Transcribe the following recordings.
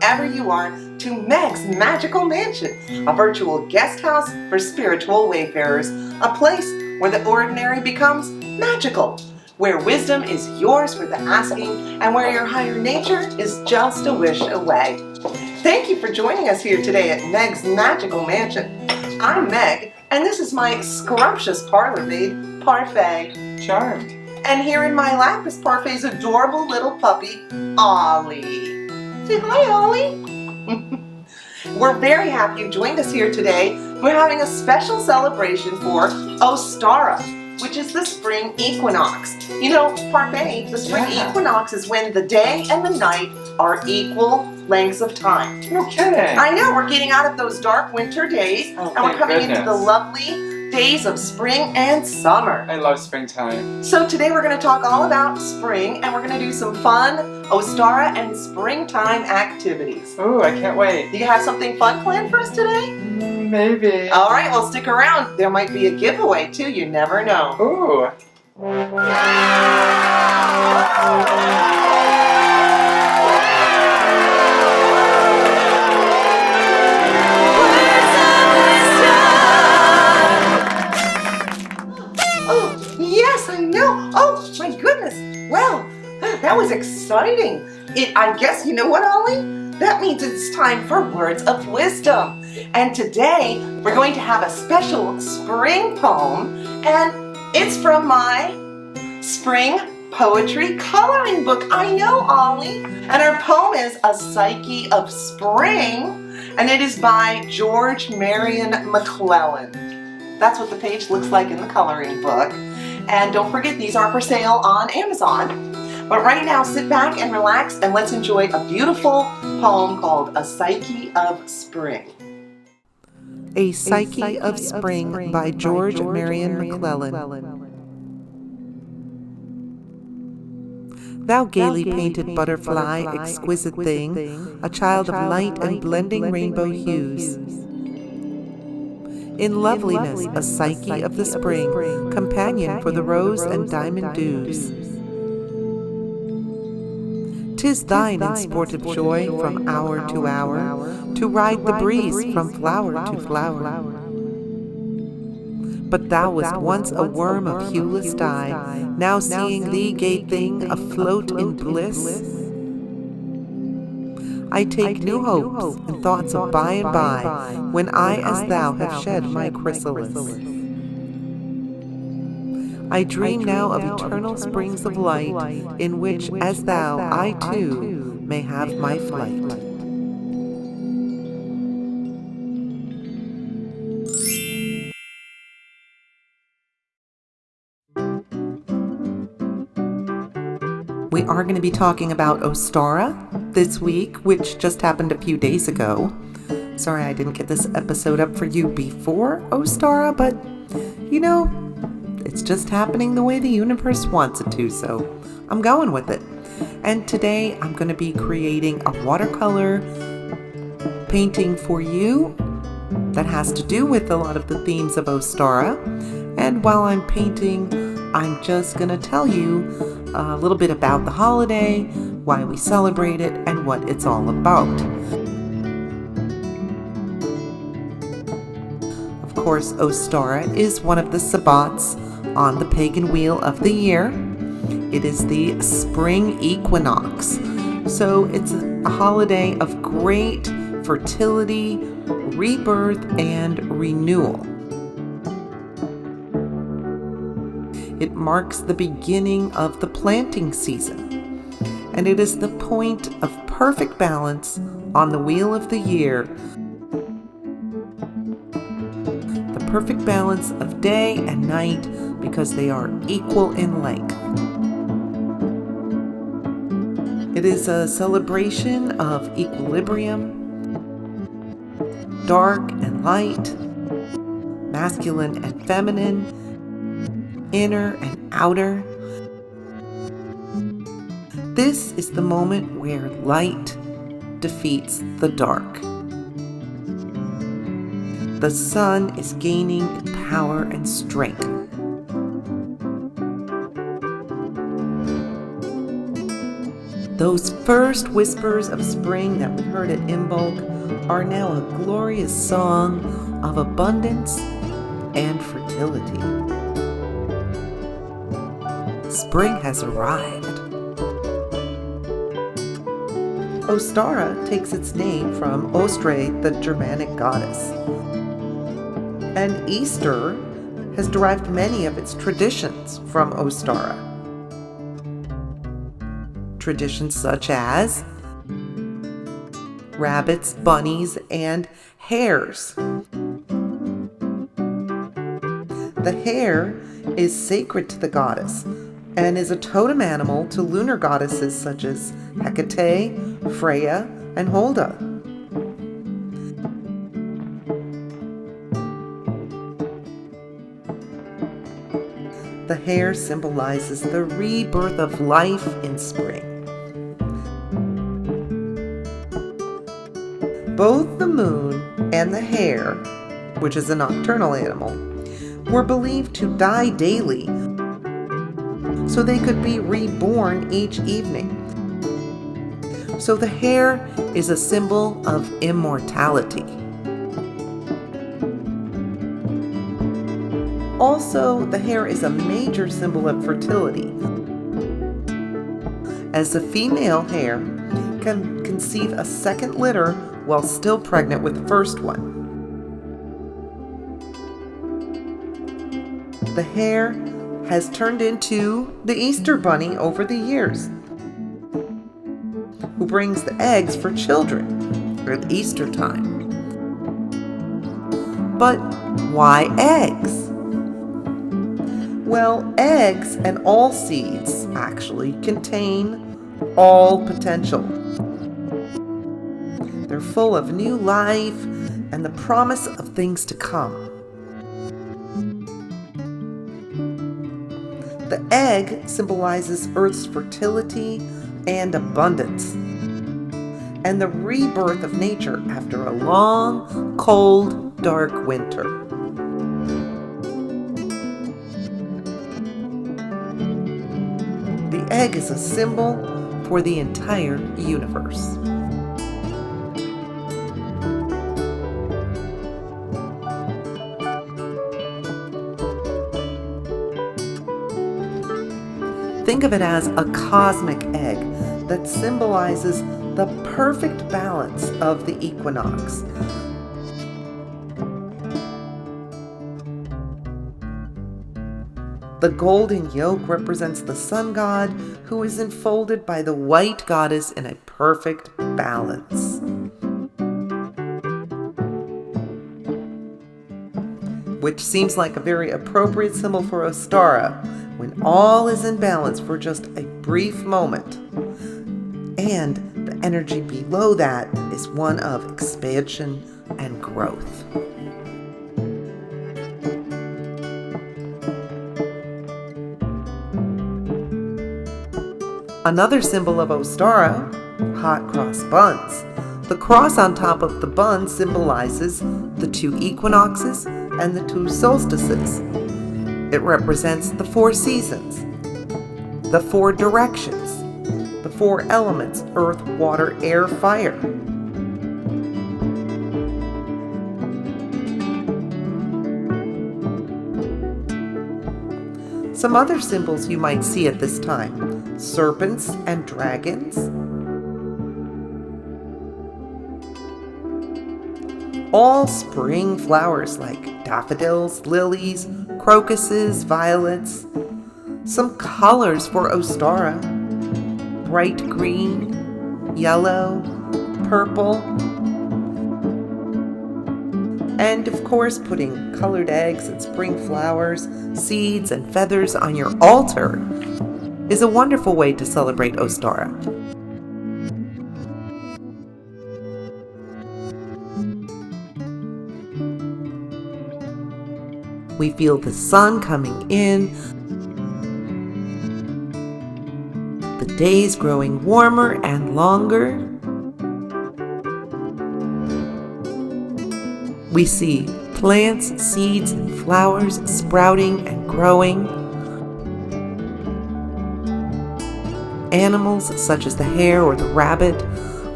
Whoever you are, to Meg's Magical Mansion, a virtual guest house for spiritual wayfarers, a place where the ordinary becomes magical, where wisdom is yours for the asking, and where your higher nature is just a wish away. Thank you for joining us here today at Meg's Magical Mansion. I'm Meg, and this is my scrumptious parlor maid, Parfait. Charmed. And here in my lap is Parfait's adorable little puppy, Ollie. Say hi, Ollie. We're very happy you joined us here today. We're having a special celebration for Ostara, which is the spring equinox. You know, Parfait, the spring equinox is when the day and the night are equal lengths of time. No kidding. I know, we're getting out of those dark winter days, and we're coming into the lovely days of spring and summer. I love springtime. So today we're going to talk all about spring, and we're going to do some fun Ostara and springtime activities. Ooh, I can't wait. Do you have something fun planned for us today? Maybe. All right, well, stick around. There might be a giveaway too. You never know. Ooh. Oh, yes, I know. Oh, my goodness. Well, that was exciting. I guess you know what, Ollie? That means it's time for words of wisdom. And today we're going to have a special spring poem, and it's from my spring poetry coloring book. I know, Ollie. And our poem is A Psyche of Spring, and it is by George Marion McClellan. That's what the page looks like in the coloring book. And don't forget, these are for sale on Amazon. But right now, sit back and relax, and let's enjoy a beautiful poem called A Psyche of Spring. A Psyche of Spring by George Marion McClellan. Thou gaily painted butterfly, exquisite thing, a child of light and blending rainbow hues. In loveliness, a Psyche of the spring, companion for the rose and diamond dews. 'Tis thine in sportive joy from hour to hour, to ride the breeze from flower to flower. But thou wast once a worm of hueless dye, now seeing thee, gay thing, afloat in bliss. I take new hopes and thoughts of by and by, when I as thou have shed my chrysalis. I dream now of eternal springs of light, in which, as thou, I too may have my flight. We are going to be talking about Ostara this week, which just happened a few days ago. Sorry I didn't get this episode up for you before Ostara, but you know, it's just happening the way the universe wants it to, so I'm going with it. And today I'm going to be creating a watercolor painting for you that has to do with a lot of the themes of Ostara. And while I'm painting, I'm just going to tell you a little bit about the holiday, why we celebrate it, and what it's all about. Of course, Ostara is one of the sabbats on the Pagan Wheel of the year. It is the spring equinox. So it's a holiday of great fertility, rebirth, and renewal. It marks the beginning of the planting season, and it is the point of perfect balance on the wheel of the year. The perfect balance of day and night, because they are equal in length. It is a celebration of equilibrium, dark and light, masculine and feminine, inner and outer. This is the moment where light defeats the dark. The sun is gaining in power and strength. Those first whispers of spring that we heard at Imbolc are now a glorious song of abundance and fertility. Spring has arrived. Ostara takes its name from Ostré, the Germanic goddess. And Easter has derived many of its traditions from Ostara. Traditions such as rabbits, bunnies, and hares. The hare is sacred to the goddess and is a totem animal to lunar goddesses such as Hecate, Freya, and Holda. The hare symbolizes the rebirth of life in spring. Both the moon and the hare, which is a nocturnal animal, were believed to die daily so they could be reborn each evening. So the hare is a symbol of immortality. Also, the hare is a major symbol of fertility, as the female hare can conceive a second litter while still pregnant with the first one. The hare has turned into the Easter bunny over the years, who brings the eggs for children at Easter time. But why eggs? Well, eggs and all seeds actually contain all potential. They're full of new life and the promise of things to come. The egg symbolizes Earth's fertility and abundance, and the rebirth of nature after a long, cold, dark winter. The egg is a symbol for the entire universe. Think of it as a cosmic egg that symbolizes the perfect balance of the equinox. The golden yolk represents the sun god, who is enfolded by the white goddess in a perfect balance. Which seems like a very appropriate symbol for Ostara, when all is in balance for just a brief moment. And the energy below that is one of expansion and growth. Another symbol of Ostara, hot cross buns. The cross on top of the bun symbolizes the 2 equinoxes and the 2 solstices. It represents the 4 seasons, the 4 directions, the 4 elements: earth, water, air, fire. Some other symbols you might see at this time: serpents and dragons, all spring flowers like daffodils, lilies, crocuses, violets. Some colors for Ostara: bright green, yellow, purple. And of course, putting colored eggs and spring flowers, seeds, and feathers on your altar is a wonderful way to celebrate Ostara. We feel the sun coming in, the days growing warmer and longer. We see plants, seeds, and flowers sprouting and growing. Animals such as the hare or the rabbit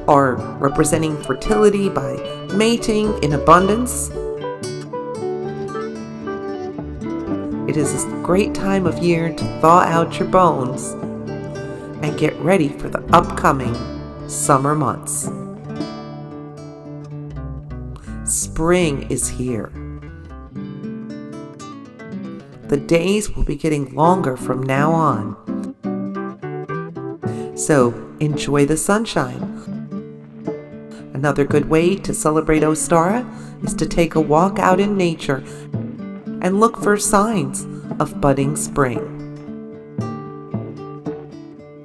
are representing fertility by mating in abundance. It is a great time of year to thaw out your bones and get ready for the upcoming summer months. Spring is here. The days will be getting longer from now on. So enjoy the sunshine. Another good way to celebrate Ostara is to take a walk out in nature and look for signs of budding spring.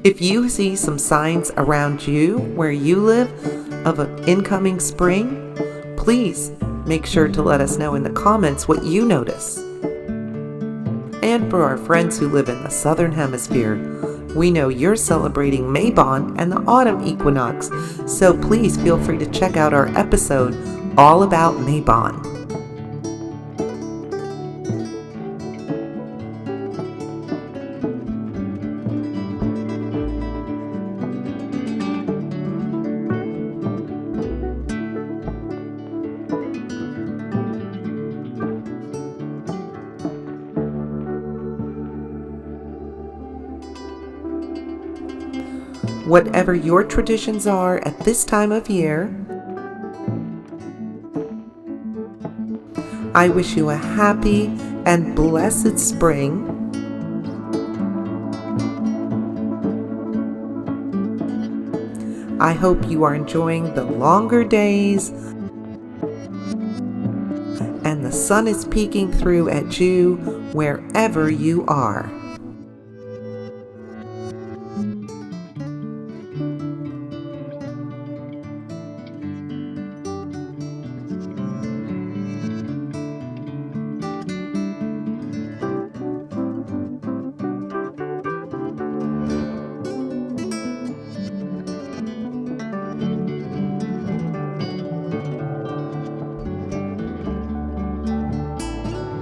If you see some signs around you where you live of an incoming spring, please make sure to let us know in the comments what you notice. And for our friends who live in the Southern Hemisphere, we know you're celebrating Mabon and the autumn equinox, so please feel free to check out our episode all about Mabon. Whatever your traditions are at this time of year, I wish you a happy and blessed spring. I hope you are enjoying the longer days and the sun is peeking through at you wherever you are.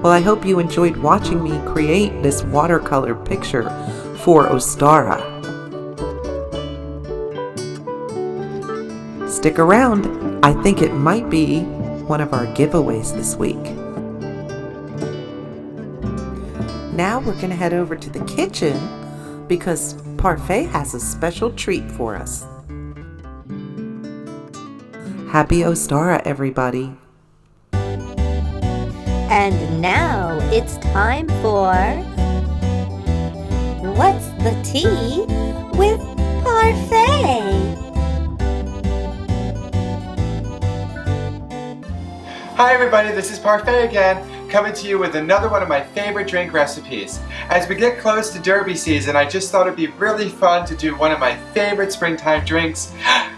Well, I hope you enjoyed watching me create this watercolor picture for Ostara. Stick around, I think it might be one of our giveaways this week. Now we're going to head over to the kitchen because Parfait has a special treat for us. Happy Ostara, everybody! And now it's time for What's the Tea with Parfait? Hi everybody, this is Parfait again, coming to you with another one of my favorite drink recipes. As we get close to Derby season, I just thought it'd be really fun to do one of my favorite springtime drinks,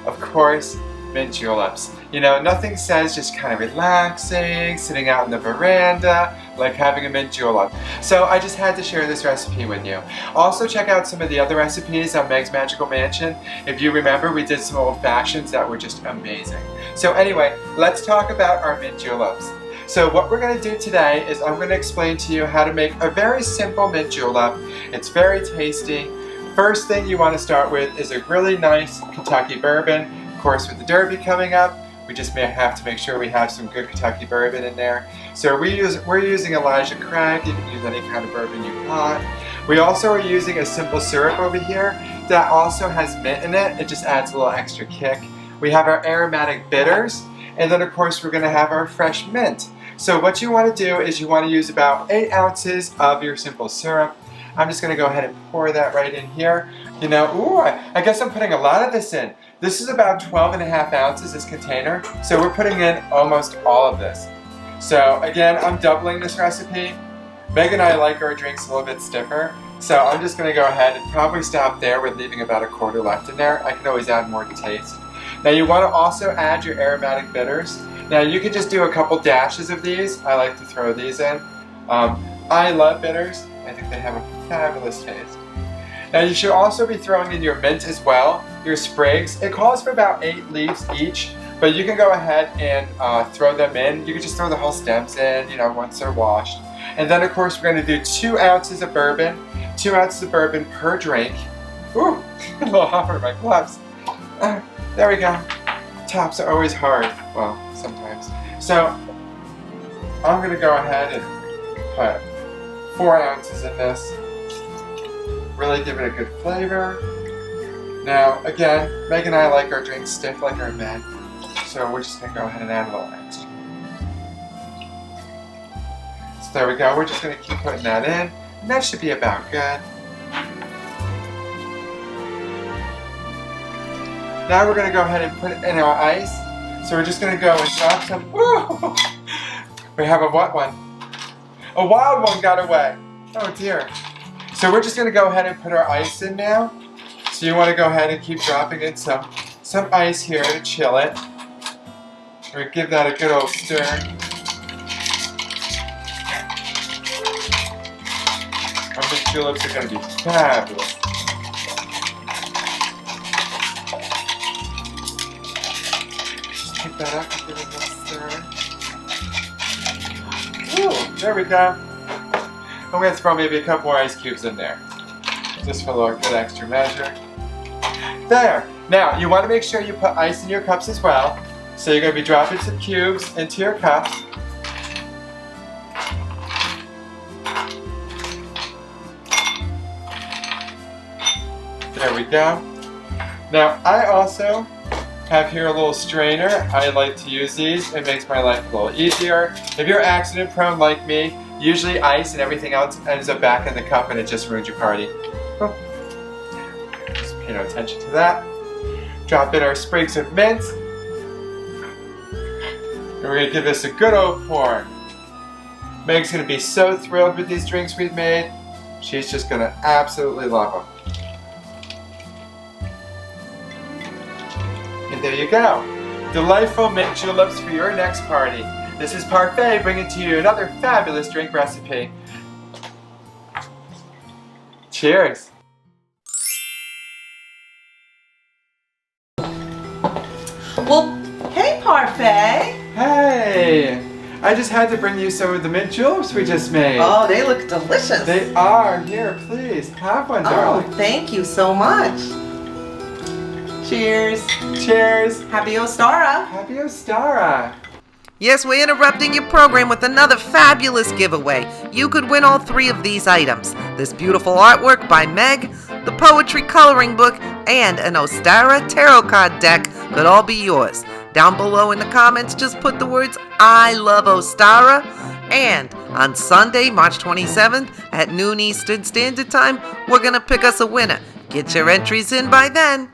of course, Mint Juleps. You know, nothing says just kind of relaxing, sitting out in the veranda, like having a mint julep. So I just had to share this recipe with you. Also check out some of the other recipes on Meg's Magical Mansion. If you remember, we did some old fashions that were just amazing. So anyway, let's talk about our mint juleps. So what we're going to do today is I'm going to explain to you how to make a very simple mint julep. It's very tasty. First thing you want to start with is a really nice Kentucky bourbon. Of course, with the Derby coming up, we just may have to make sure we have some good Kentucky bourbon in there. So we're using Elijah Craig. You can use any kind of bourbon you want. We also are using a simple syrup over here that also has mint in it. It just adds a little extra kick. We have our aromatic bitters, and then of course we're going to have our fresh mint. So what you want to do is you want to use about 8 ounces of your simple syrup. I'm just going to go ahead and pour that right in here. You know, ooh, I guess I'm putting a lot of this in. This is about 12.5 ounces, this container, so we're putting in almost all of this. So again, I'm doubling this recipe. Meg and I like our drinks a little bit stiffer, so I'm just going to go ahead and probably stop there with leaving about a quarter left in there. I can always add more to taste. Now you want to also add your aromatic bitters. Now you can just do a couple dashes of these. I like to throw these in. I love bitters. I think they have a fabulous taste. Now you should also be throwing in your mint as well, your sprigs. It calls for about 8 leaves each, but you can go ahead and throw them in. You can just throw the whole stems in, you know, once they're washed. And then of course we're going to do 2 ounces of bourbon. 2 ounces of bourbon per drink. Ooh, a little hot for my gloves. There we go. Tops are always hard. Well, sometimes. So I'm going to go ahead and put 4 ounces in this. Really give it a good flavor. Now, again, Meg and I like our drinks stiff like our men, so we're just going to go ahead and add a little extra. So there we go, we're just going to keep putting that in, and that should be about good. Now we're going to go ahead and put it in our ice, so we're just going to go and drop some. Woo! We have a what one? A wild one got away. Oh dear. So we're just going to go ahead and put our ice in now. So you want to go ahead and keep dropping in some ice here to chill it. Or give that a good old stir. Our Mint Juleps are going to be fabulous. Just pick that up and give it a little stir. Ooh, there we go. I'm going to throw maybe a couple more ice cubes in there, just for a little good extra measure. There! Now, you want to make sure you put ice in your cups as well. So you're going to be dropping some cubes into your cups. There we go. Now, I also have here a little strainer. I like to use these. It makes my life a little easier. If you're accident prone like me, usually ice and everything else ends up back in the cup and it just ruins your party. Oh. Just pay no attention to that. Drop in our sprigs of mint. And we're going to give this a good old pour. Meg's going to be so thrilled with these drinks we've made. She's just going to absolutely love them. And there you go. Delightful mint juleps for your next party. This is Parfait bringing to you another fabulous drink recipe. Cheers! Well, hey Parfait! Hey! I just had to bring you some of the mint juleps we just made. Oh, they look delicious. They are. Here, please, have one, darling. Oh, thank you so much. Cheers. Cheers. Happy Ostara. Happy Ostara. Yes, we're interrupting your program with another fabulous giveaway. You could win all 3 of these items. This beautiful artwork by Meg, the poetry coloring book, and an Ostara Tarot card deck could all be yours. Down below in the comments, just put the words, I love Ostara. And on Sunday, March 27th at noon Eastern Standard Time, we're going to pick us a winner. Get your entries in by then.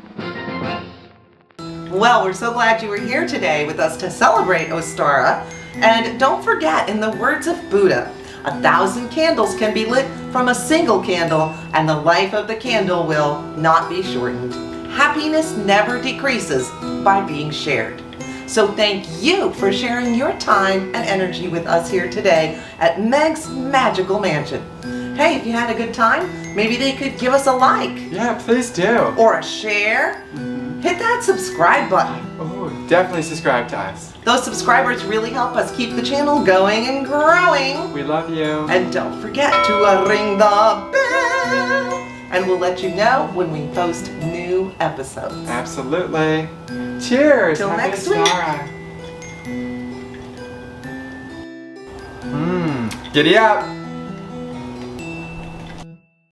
Well, we're so glad you were here today with us to celebrate Ostara. And don't forget, in the words of Buddha, 1,000 candles can be lit from a single candle, and the life of the candle will not be shortened. Happiness never decreases by being shared. So thank you for sharing your time and energy with us here today at Meg's Magical Mansion. Hey, if you had a good time, maybe they could give us a like. Yeah, please do. Or a share. Hit that subscribe button. Oh, definitely subscribe to us. Those subscribers really help us keep the channel going and growing. We love you. And don't forget to ring the bell. And we'll let you know when we post new episodes. Absolutely. Cheers. Till Happy next week. Ostara. Giddy up.